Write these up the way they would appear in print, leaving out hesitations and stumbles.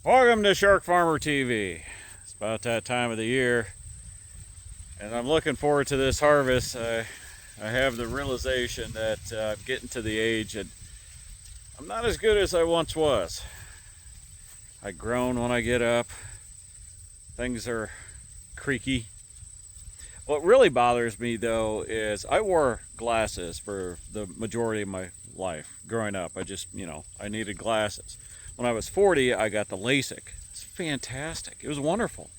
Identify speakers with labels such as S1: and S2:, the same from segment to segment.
S1: Welcome to Shark Farmer TV. It's about that time of the year, and I'm looking forward to this harvest. I have the realization that I'm getting to the age that I'm not as good as I once was. I groan when I get up. Things are creaky. What really bothers me though is I wore glasses for the majority of my life growing up. I needed glasses. When I was 40, I got the LASIK. It's fantastic. It was wonderful.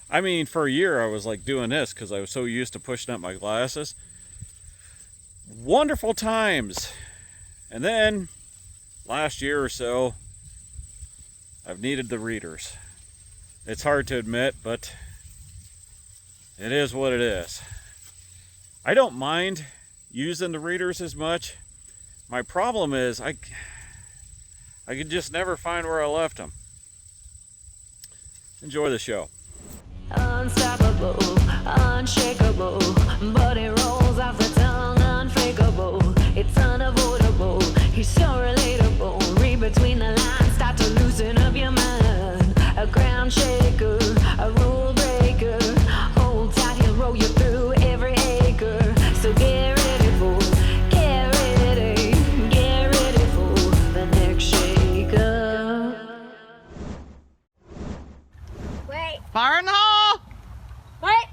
S1: I mean, for a year I was like doing this because I was so used to pushing up my glasses. Wonderful times. And then last year or so, I've needed the readers. It's hard to admit, but it is what it is. I don't mind using the readers as much. My problem is I could just never find where I left them. Enjoy the show.
S2: Unstoppable, unshakable, but it rolls off the tongue, unfakeable. It's unavoidable, he's so relatable. Read between the lines, start to loosen up your mind. A ground shaker, a rule breaker. Hold tight, he'll roll you through every acre. So get ready for the next shaker.
S3: Wait.
S4: Fire in the hole!
S3: Wait.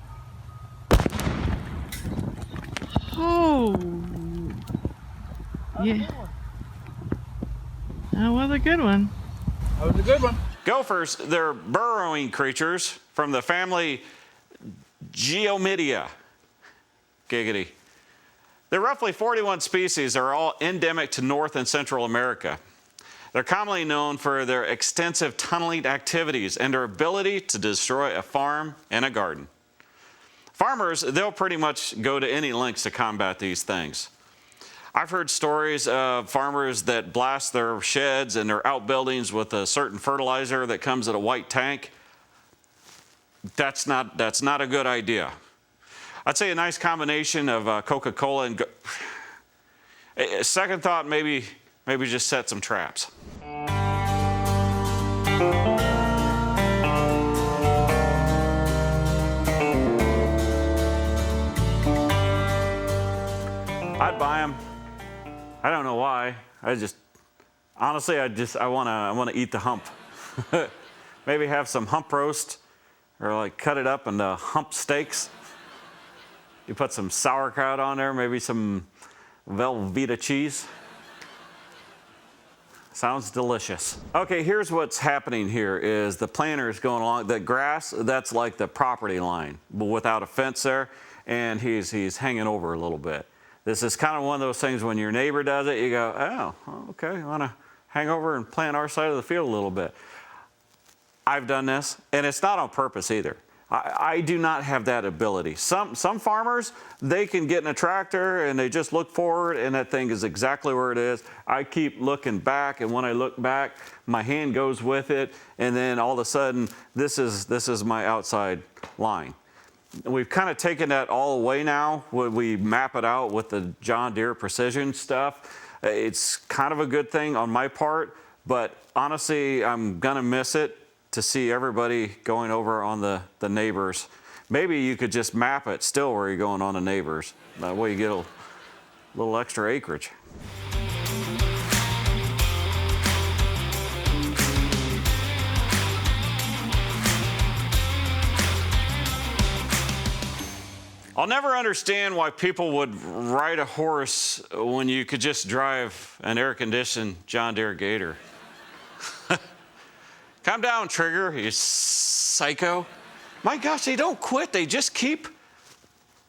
S4: Oh. Yeah. That was a good one.
S5: That was a good one.
S1: Gophers, they're burrowing creatures from the family Geomidia. Giggity. There are roughly 41 species that are all endemic to North and Central America. They're commonly known for their extensive tunneling activities and their ability to destroy a farm and a garden. Farmers, they'll pretty much go to any lengths to combat these things. I've heard stories of farmers that blast their sheds and their outbuildings with a certain fertilizer that comes in a white tank. That's not a good idea. I'd say a nice combination of Coca-Cola and second thought, maybe just set some traps. I'd buy them. I don't know why. I want to eat the hump. Maybe have some hump roast, or like cut it up into hump steaks. You put some sauerkraut on there, maybe some Velveeta cheese. Sounds delicious. Okay, here's what's happening here is the planter is going along. The grass, that's like the property line, but without a fence there, and he's hanging over a little bit. This is kind of one of those things when your neighbor does it, you go, oh, okay, I want to hang over and plant our side of the field a little bit. I've done this, and it's not on purpose either. I do not have that ability. Some farmers, they can get in a tractor and they just look forward and that thing is exactly where it is. I keep looking back, and when I look back, my hand goes with it, and then all of a sudden, this is my outside line. We've kind of taken that all away now when we map it out with the John Deere precision stuff. It's kind of a good thing on my part, but honestly, I'm gonna miss it to see everybody going over on the neighbors. Maybe you could just map it still where you're going on the neighbors. That way you get a little extra acreage. I'll never understand why people would ride a horse when you could just drive an air-conditioned John Deere Gator. Calm down, Trigger, you psycho. My gosh, they don't quit. They just keep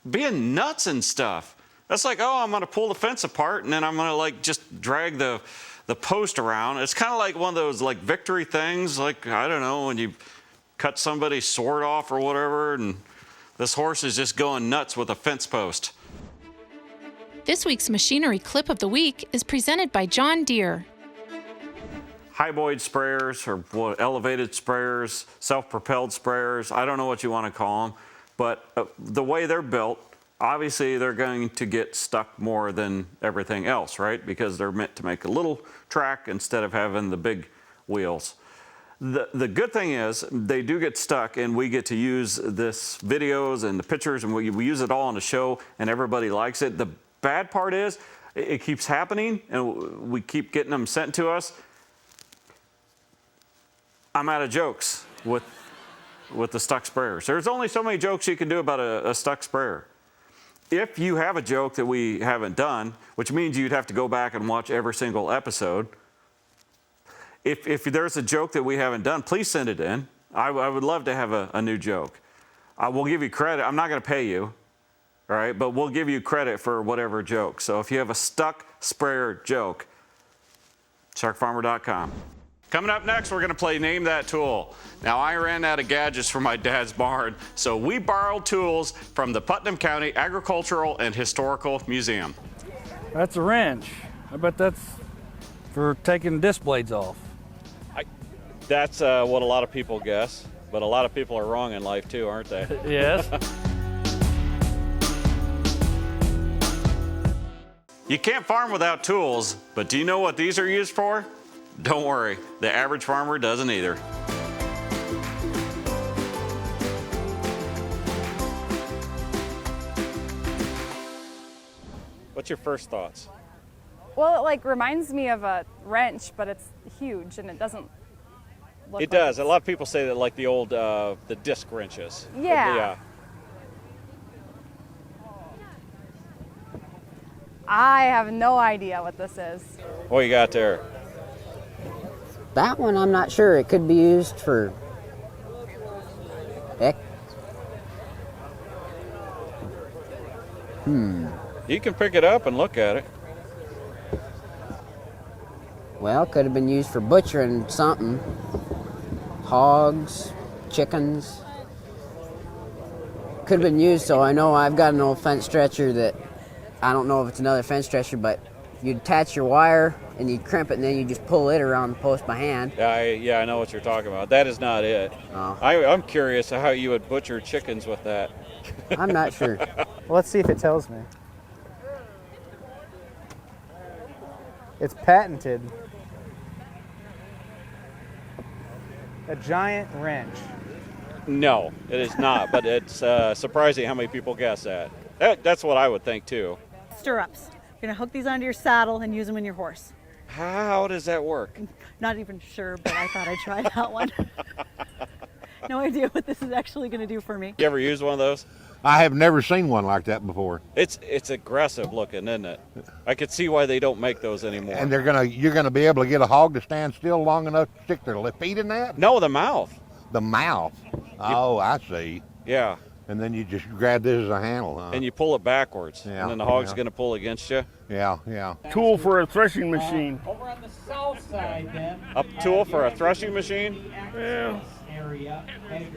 S1: being nuts and stuff. That's like, oh, I'm going to pull the fence apart, and then I'm going to like just drag the post around. It's kind of like one of those like victory things, like, I don't know, when you cut somebody's sword off or whatever, and this horse is just going nuts with a fence post.
S6: This week's machinery clip of the week is presented by John Deere.
S1: Hyboid sprayers, or elevated sprayers, self-propelled sprayers, I don't know what you want to call them, but the way they're built, obviously they're going to get stuck more than everything else, right? Because they're meant to make a little track instead of having the big wheels. The good thing is they do get stuck, and we get to use this videos and the pictures, and we use it all on the show, and everybody likes it. The bad part is it keeps happening, and we keep getting them sent to us. I'm out of jokes with the stuck sprayers. There's only so many jokes you can do about a stuck sprayer. If you have a joke that we haven't done, which means you'd have to go back and watch every single episode. If there's a joke that we haven't done, please send it in. I would love to have a new joke. We'll give you credit. I'm not going to pay you, all right? But we'll give you credit for whatever joke. So if you have a stuck sprayer joke, sharkfarmer.com. Coming up next, we're going to play Name That Tool. Now, I ran out of gadgets for my dad's barn, so we borrowed tools from the Putnam County Agricultural and Historical Museum.
S5: That's a wrench. I bet that's for taking disc blades off.
S1: That's what a lot of people guess, but a lot of people are wrong in life too, aren't they?
S5: Yes.
S1: You can't farm without tools, but do you know what these are used for? Don't worry, the average farmer doesn't either. What's your first thoughts?
S7: Well, it reminds me of a wrench, but it's huge and it doesn't look
S1: It does. A lot of people say that like the old the disc wrenches.
S7: Yeah. I have no idea what this is.
S1: What you got there?
S8: That one, I'm not sure. It could be used for
S1: You can pick it up and look at it.
S8: Well, could have been used for butchering something. Hogs, chickens. Could have been used, so I know I've got an old fence stretcher that, I don't know if it's another fence stretcher, but you attach your wire and you crimp it and then you just pull it around the post by hand.
S1: Yeah, I know what you're talking about. That is not it.
S8: Oh.
S1: I'm curious how you would butcher chickens with that.
S8: I'm not sure.
S9: Well, let's see if it tells me. It's patented. A giant wrench.
S1: No, it is not, but it's surprising how many people guess that. That's what I would think too.
S10: Stirrups. You're going to hook these onto your saddle and use them in your horse.
S1: How does that work?
S10: Not even sure, but I thought I'd try that one. No idea what this is actually going to do for me.
S1: You ever used one of those?
S11: I have never seen one like that before.
S1: It's aggressive looking, isn't it? I could see why they don't make those anymore.
S11: And you're gonna be able to get a hog to stand still long enough to stick their feet in that?
S1: No, the mouth.
S11: The mouth. Oh, I see.
S1: Yeah.
S11: And then you just grab this as a handle, huh?
S1: And you pull it backwards,
S11: Yeah,
S1: and then the hog's
S11: yeah.
S1: going to pull against you.
S11: Yeah.
S5: Tool for a threshing machine.
S12: Over on the south side, then.
S1: A tool for a threshing machine?
S5: Yeah.
S12: Area.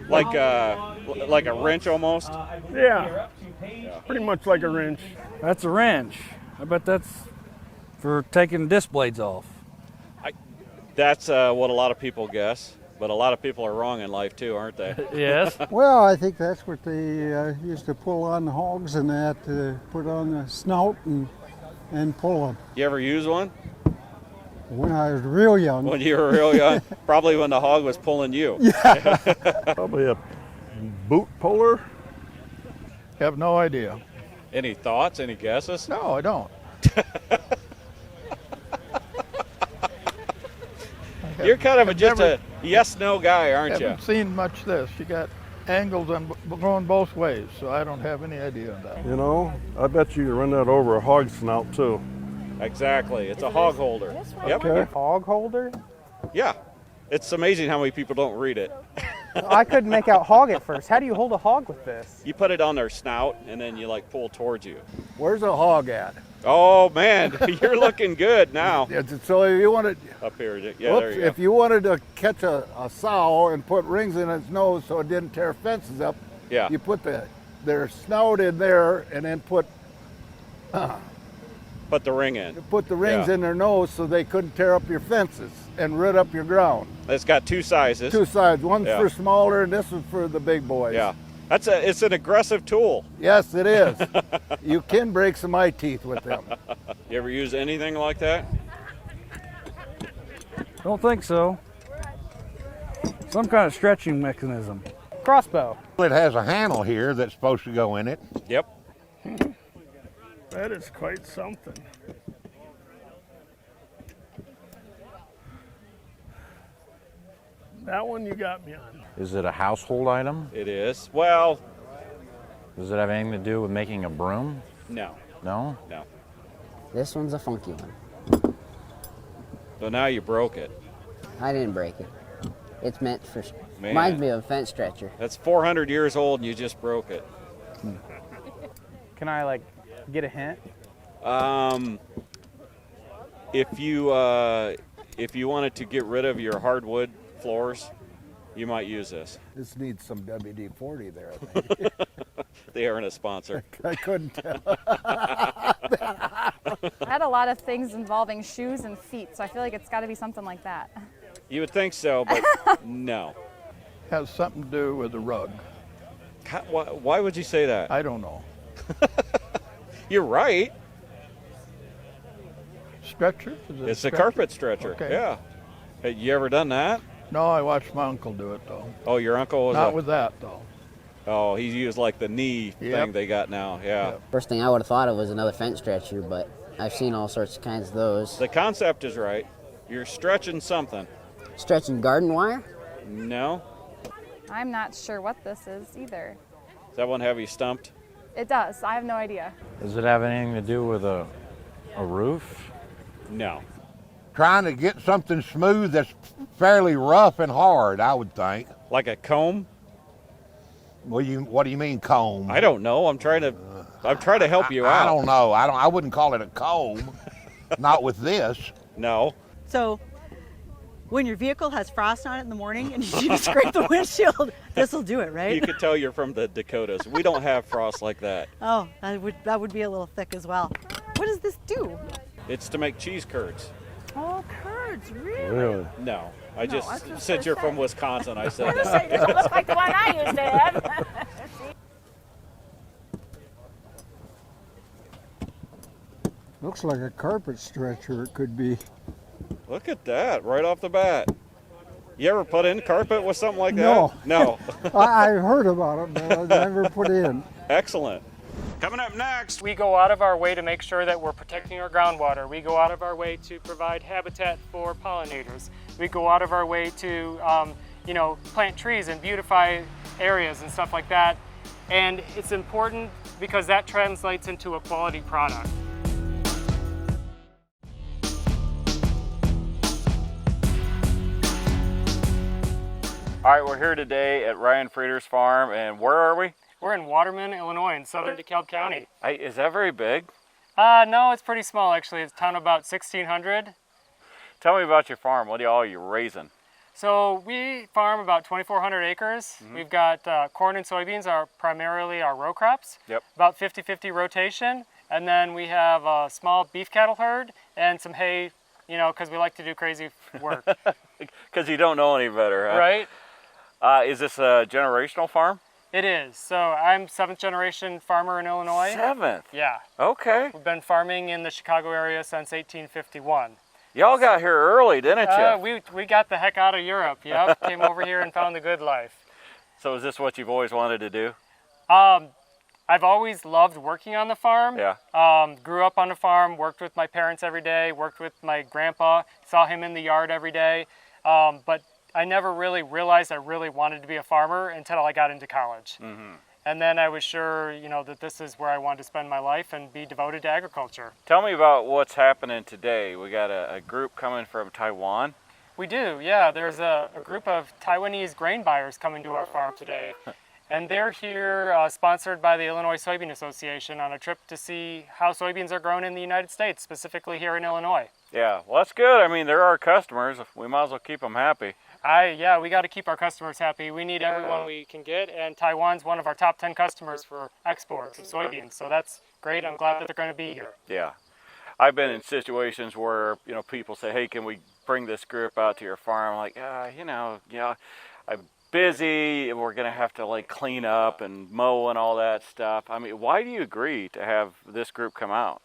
S1: Like a wrench almost?
S5: Yeah. Pretty much like a wrench. That's a wrench. I bet that's for taking disc blades off.
S1: That's what a lot of people guess, but a lot of people are wrong in life too, aren't they?
S5: Yes.
S9: Well, I think that's what they used to pull on the hogs and that, put on the snout and pull them.
S1: You ever use one?
S9: When I was real young.
S1: When you were real young? Probably when the hog was pulling you.
S9: Yeah.
S5: Probably a boot puller. Have no idea.
S1: Any thoughts, any guesses?
S5: No, I don't.
S1: You're kind of just a yes-no guy, aren't you?
S5: Haven't seen much this. You got angles going both ways, so I don't have any idea on that.
S13: You know, I bet you run that over a hog snout too.
S1: Exactly. It's a hog holder. Yep.
S9: Okay. Hog holder?
S1: Yeah. It's amazing how many people don't read it.
S9: I couldn't make out hog at first. How do you hold a hog with this?
S1: You put it on their snout, and then you like pull towards you.
S9: Where's a hog at?
S1: Oh man, you're looking good now.
S9: So if you wanted,
S1: Up here, yeah, there you go.
S9: if you wanted to catch a sow and put rings in its nose so it didn't tear fences up,
S1: Yeah.
S9: you put their snout in there and then put
S1: Put the ring in.
S9: the rings
S1: Yeah.
S9: in their nose so they couldn't tear up your fences and rid up your ground.
S1: It's got two sizes.
S9: Two sides. One's
S1: Yeah.
S9: for smaller and this is for the big boys.
S1: Yeah. It's an aggressive tool.
S9: Yes, it is. You can break some eye teeth with them.
S1: You ever use anything like that?
S5: Don't think so. Some kind of stretching mechanism. Crossbow.
S11: It has a handle here that's supposed to go in it.
S1: Yep.
S13: That is quite something. That one you got me on.
S14: Is it a household item?
S1: It is. Well,
S14: Does it have anything to do with making a broom?
S1: no.
S14: No?
S1: No.
S8: This one's a funky one.
S1: So now you broke it.
S8: I didn't break it. It's meant for,
S1: Man.
S8: reminds me of a fence stretcher.
S1: That's 400 years old and you just broke it.
S5: Can I like get a hint?
S1: If you wanted to get rid of your hardwood floors, you might use this.
S11: This needs some WD-40 there, I think.
S1: They aren't a sponsor.
S11: I couldn't tell.
S7: I had a lot of things involving shoes and feet, so I feel like it's got to be something like that.
S1: You would think so, but no.
S9: Has something to do with the rug.
S1: Why would you say that?
S9: I don't know.
S1: You're right.
S9: Stretcher? Is it
S1: It's a carpet stretcher.
S9: Okay.
S1: Yeah. Hey, you ever done that?
S9: No, I watched my uncle do it though.
S1: Oh, your uncle was
S9: Not with that though.
S1: Oh, he used like the knee thing they got now. Yeah.
S9: Yep.
S8: First thing I would have thought of was another fence stretcher, but I've seen all sorts of kinds of those.
S1: The concept is right. You're stretching something.
S8: Stretching garden wire?
S1: No?
S7: I'm not sure what this is either.
S1: Does that one have you stumped?
S7: It does. I have no idea.
S14: Does it have anything to do with a roof?
S1: No.
S11: Trying to get something smooth that's fairly rough and hard, I would think.
S1: Like a comb?
S11: What do you mean comb?
S1: I don't know. I'm trying to help you out.
S11: I don't know. I wouldn't call it a comb. Not with this.
S1: No.
S10: So when your vehicle has frost on it in the morning and you need to scrape the windshield, this will do it, right?
S1: You could tell you're from the Dakotas. We don't have frost like that.
S10: Oh, that would be a little thick as well. What does this do?
S1: It's to make cheese curds.
S10: Oh, curds, really?
S13: Really?
S1: No. Since you're from Wisconsin, I said
S3: It
S1: that.
S3: doesn't look like the one I used to have.
S9: Looks like a carpet stretcher it could be.
S1: Look at that, right off the bat. You ever put in carpet with something like
S9: No.
S1: that? No.
S9: I heard about it, but I never put in.
S1: Excellent. Coming up next,
S15: We go out of our way to make sure that we're protecting our groundwater. We go out of our way to provide habitat for pollinators. We go out of our way to, plant trees and beautify areas and stuff like that. And it's important because that translates into a quality product.
S1: all right, we're here today at Ryan Frieder's farm, and where are we?
S15: We're in Waterman, Illinois, in southern DeKalb County.
S1: Hey, is that very big?
S15: No, it's pretty small actually. It's a town of about 1,600.
S1: Tell me about your farm. What are you raising?
S15: So we farm about 2,400 acres. We've got corn and soybeans are primarily our row crops.
S1: Yep.
S15: About 50-50 rotation. And then we have a small beef cattle herd and some hay, because we like to do crazy work.
S1: Because you don't know any better, huh?
S15: Right?
S1: Is this a generational farm?
S15: It is. So I'm 7th generation farmer in Illinois.
S1: 7th?
S15: Yeah.
S1: Okay.
S15: We've been farming in the Chicago area since 1851.
S1: Y'all got here early, didn't you?
S15: We got the heck out of Europe. Yep. Came over here and found the good life.
S1: So is this what you've always wanted to do?
S15: I've always loved working on the farm.
S1: Yeah.
S15: Grew up on the farm, worked with my parents every day, worked with my grandpa, saw him in the yard every day. But I never really realized I really wanted to be a farmer until I got into college.
S1: Mm-hmm.
S15: And then I was sure, that this is where I wanted to spend my life and be devoted to agriculture.
S1: Tell me about what's happening today. We got a group coming from Taiwan.
S15: We do, yeah. There's a group of Taiwanese grain buyers coming to our farm today. And they're here sponsored by the Illinois Soybean Association on a trip to see how soybeans are grown in the United States, specifically here in Illinois.
S1: Yeah, well, that's good. I mean, they're our customers. We might as well keep them happy.
S15: Yeah, we got to keep our customers happy. We need everyone we can get, and Taiwan's one of our top 10 customers for exports of soybeans. So that's great. I'm glad that they're going to be here.
S1: Yeah. I've been in situations where, people say, hey, can we bring this group out to your farm? I'm like, I'm busy. We're going to have to clean up and mow and all that stuff. I mean, why do you agree to have this group come out?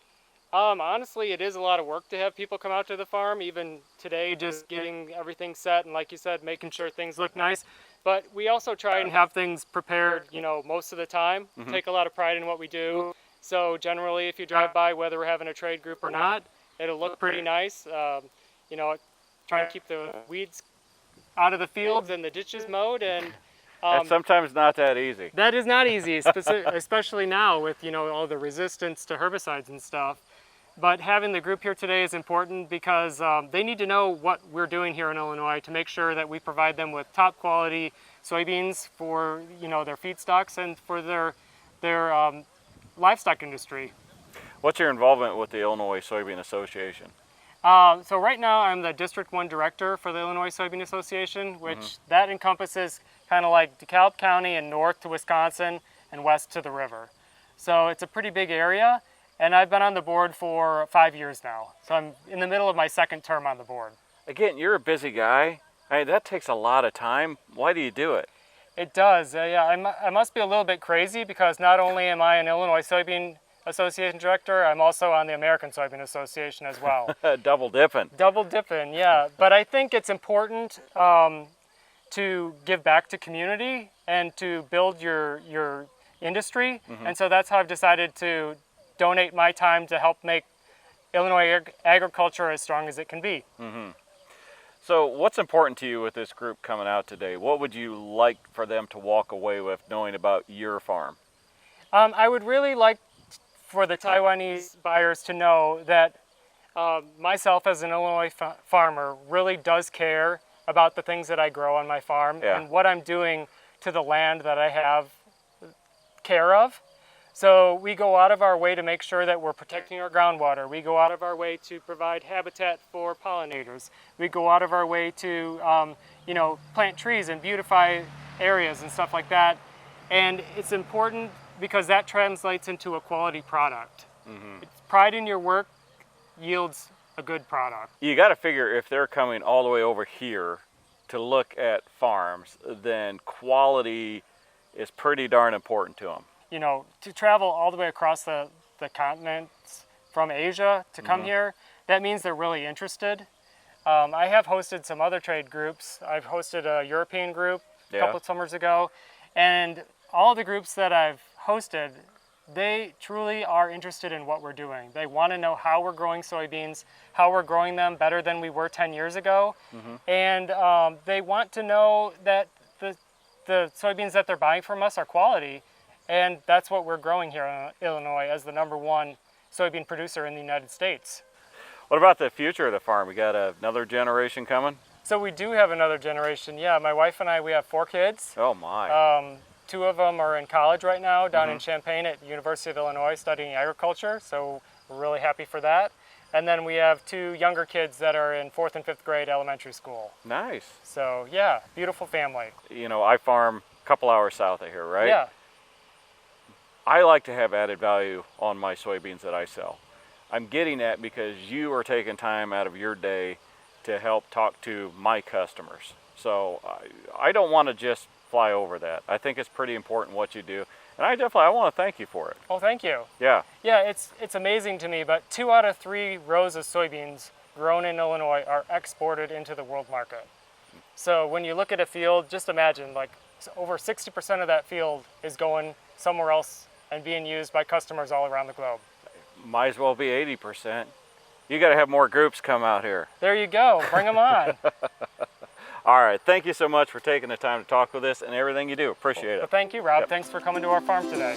S15: Honestly, it is a lot of work to have people come out to the farm. Even today, just getting everything set and, like you said, making sure things look nice. But we also try and have things prepared, you know, most of the time. Take a lot of pride in what we do. So generally, if you drive by, whether we're having a trade group or not, it'll look pretty nice. You know, try to keep the weeds out of the fields and the ditches mowed, and
S1: sometimes not that easy.
S15: that is not easy, especially now with, you know, all the resistance to herbicides and stuff. But having the group here today is important because they need to know what we're doing here in Illinois to make sure that we provide them with top quality soybeans for, you know, their feedstocks and for their livestock industry.
S1: What's your involvement with the Illinois Soybean Association?
S15: So right now I'm the District 1 Director for the Illinois Soybean Association, which that encompasses kind of like DeKalb County and north to Wisconsin and west to the river. So it's a pretty big area, and I've been on the board for 5 years now. So I'm in the middle of my second term on the board.
S1: Again, you're a busy guy. I mean, that takes a lot of time. Why do you do it?
S15: It does. Yeah, I must be a little bit crazy because not only am I an Illinois Soybean Association Director, I'm also on the American Soybean Association as well.
S1: Double dipping.
S15: Double dipping, yeah. But I think it's important to give back to community and to build your industry. And so that's how I've decided to donate my time to help make Illinois agriculture as strong as it can be.
S1: So what's important to you with this group coming out today? What would you like for them to walk away with knowing about your farm?
S15: I would really like for the Taiwanese buyers to know that myself as an Illinois farmer really does care about the things that I grow on my farm and what I'm doing to the land that I have care of. So we go out of our way to make sure that we're protecting our groundwater. We go out of our way to provide habitat for pollinators. We go out of our way to, you know, plant trees and beautify areas and stuff like that. And it's important because that translates into a quality product. Pride in your work yields a good product.
S1: You got to figure if they're coming all the way over here to look at farms, then quality is pretty darn important to them.
S15: You know, to travel all the way across the continents from Asia to come here, that means they're really interested. I have hosted some other trade groups. I've hosted a European group a couple of summers ago, and all the groups that I've hosted, they truly are interested in what we're doing. They want to know how we're growing soybeans, how we're growing them better than we were 10 years ago, and they want to know that the soybeans that they're buying from us are quality. And that's what we're growing here in Illinois as the #1 soybean producer in the United States.
S1: What about the future of the farm? We got another generation coming?
S15: So we do have another generation. Yeah, my wife and I, we have 4 kids.
S1: Oh my.
S15: 2 of them are in college right now down in Champaign at the University of Illinois studying agriculture. So we're really happy for that. And then we have 2 younger kids that are in 4th and 5th grade elementary school.
S1: Nice.
S15: So yeah, beautiful family.
S1: You know, I farm a couple hours south of here, right?
S15: Yeah.
S1: I like to have added value on my soybeans that I sell. I'm getting that because you are taking time out of your day to help talk to my customers. So I don't want to just fly over that. I think it's pretty important what you do. And I want to thank you for it.
S15: Oh, thank you.
S1: Yeah.
S15: Yeah, it's amazing to me, but 2 out of 3 rows of soybeans grown in Illinois are exported into the world market. So when you look at a field, just imagine like over 60% of that field is going somewhere else and being used by customers all around the globe.
S1: Might as well be 80%. You got to have more groups come out here.
S15: There you go. Bring them on.
S1: All right. Thank you so much for taking the time to talk with us and everything you do. Appreciate it.
S15: Well, thank you, Rob. Thanks for coming to our farm today.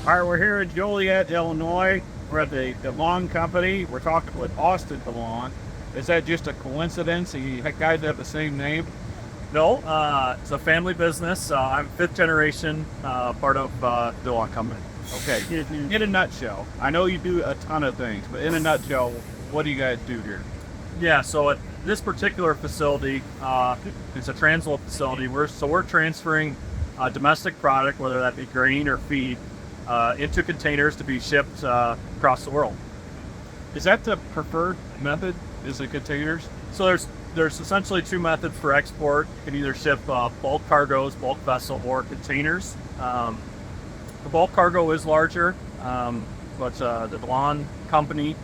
S5: All right, we're here in Joliet, Illinois. We're at the Delong company. We're talking with Austin Delong. Is that just a coincidence? You guys have the same name?
S16: No, it's a family business. I'm 5th generation, part of Delong company.
S5: Okay, in a nutshell, I know you do a ton of things, but in a nutshell, what do you guys do here?
S16: Yeah, so at this particular facility, it's a transload facility. We're transferring domestic product, whether that be grain or feed, into containers to be shipped across the world.
S5: Is that the preferred method, is the containers?
S16: So there's essentially two methods for export. You can either ship bulk cargoes, bulk vessel, or containers. The bulk cargo is larger, but the Delong company,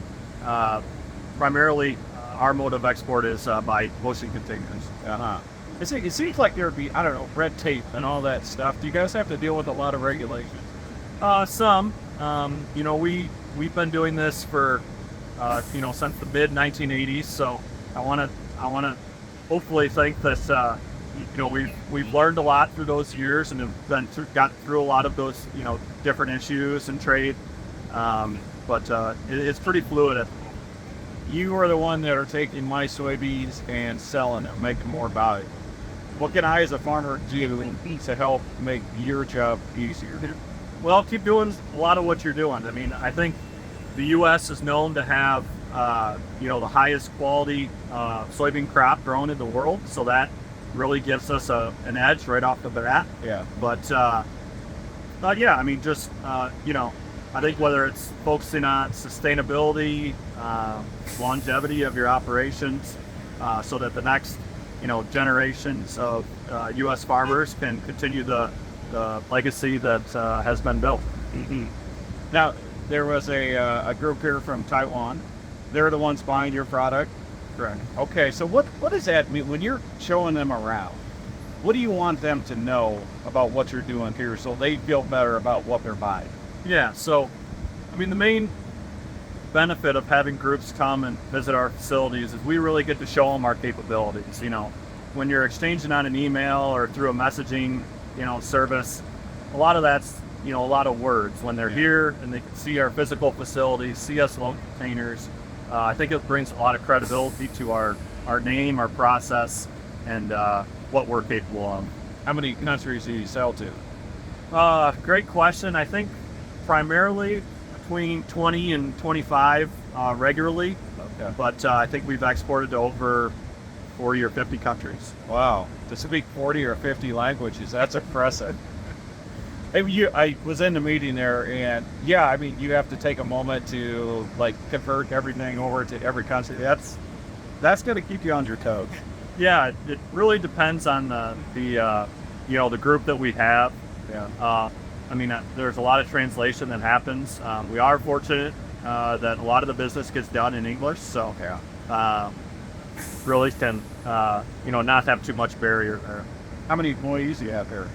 S16: primarily our mode of export is by ocean containers.
S5: Uh-huh. It seems like there would be, I don't know, red tape and all that stuff. Do you guys have to deal with a lot of regulations?
S16: Some. We've been doing this for, since the mid 1980s. So I want to hopefully think that we've learned a lot through those years and have got through a lot of those different issues and trade. But it's pretty fluid.
S5: You are the one that are taking my soybeans and selling them, making more value. What can I, as a farmer, do to help make your job easier?
S16: Well, keep doing a lot of what you're doing. I mean, I think the U.S. is known to have, the highest quality soybean crop grown in the world. So that really gives us an edge right off the bat.
S5: Yeah.
S16: But yeah, I mean, just, I think whether it's focusing on sustainability, longevity of your operations, so that the next, generations of U.S. farmers can continue the legacy that has been built.
S5: Mm-hmm. Now, there was a group here from Taiwan. They're the ones buying your product?
S16: Correct.
S5: Okay, so what does that mean? When you're showing them around, what do you want them to know about what you're doing here so they feel better about what they're buying?
S16: Yeah, so, I mean, the main benefit of having groups come and visit our facilities is we really get to show them our capabilities. When you're exchanging on an email or through a messaging, service, a lot of that's, a lot of words. When they're here and they can see our physical facilities, see us load containers, I think it brings a lot of credibility to our name, our process, and what we're capable of.
S5: How many countries do you sell to?
S16: Great question. I think primarily between 20 and 25 regularly,
S5: okay. But
S16: I think we've exported to over 40 or 50 countries.
S5: Wow, to speak 40 or 50 languages, that's impressive. Hey, I was in the meeting there, and yeah, I mean, you have to take a moment to convert everything over to every country. That's going to keep you on your toes.
S16: Yeah, it really depends on the group that we have.
S5: Yeah.
S16: I mean, there's a lot of translation that happens. We are fortunate that a lot of the business gets done in English, so really can not have too much barrier there.
S5: How many employees do you have here?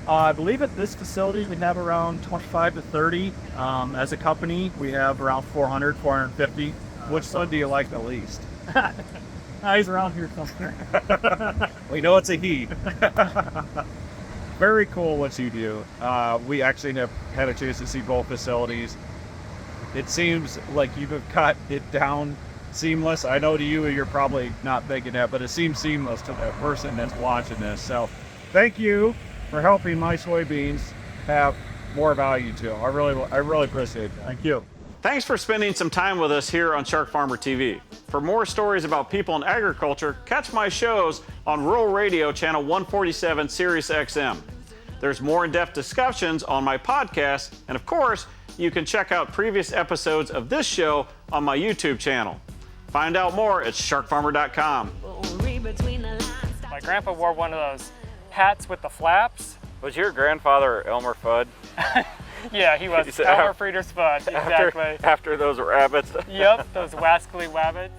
S16: I believe at this facility we have around 25 to 30. As a company, we have around 400, 450.
S5: Which one do you like the least?
S16: He's around here somewhere.
S5: We know it's a he. Very cool what you do. We actually have had a chance to see both facilities. It seems like you've cut it down seamless. I know to you, you're probably not thinking that, but it seems seamless to that person that's watching this. So thank you for helping my soybeans have more value to them. I really appreciate it.
S16: Thank you.
S1: Thanks for spending some time with us here on Shark Farmer TV. For more stories about people in agriculture, catch my shows on Rural Radio Channel 147 Sirius XM. There's more in-depth discussions on my podcast, and of course, you can check out previous episodes of this show on my YouTube channel. Find out more at sharkfarmer.com.
S15: My grandpa wore one of those hats with the flaps.
S14: Was your grandfather Elmer Fudd?
S15: Yeah, he was. Elmer Frieder Spud, exactly.
S14: After those rabbits?
S15: Yep, those wascally wabbits.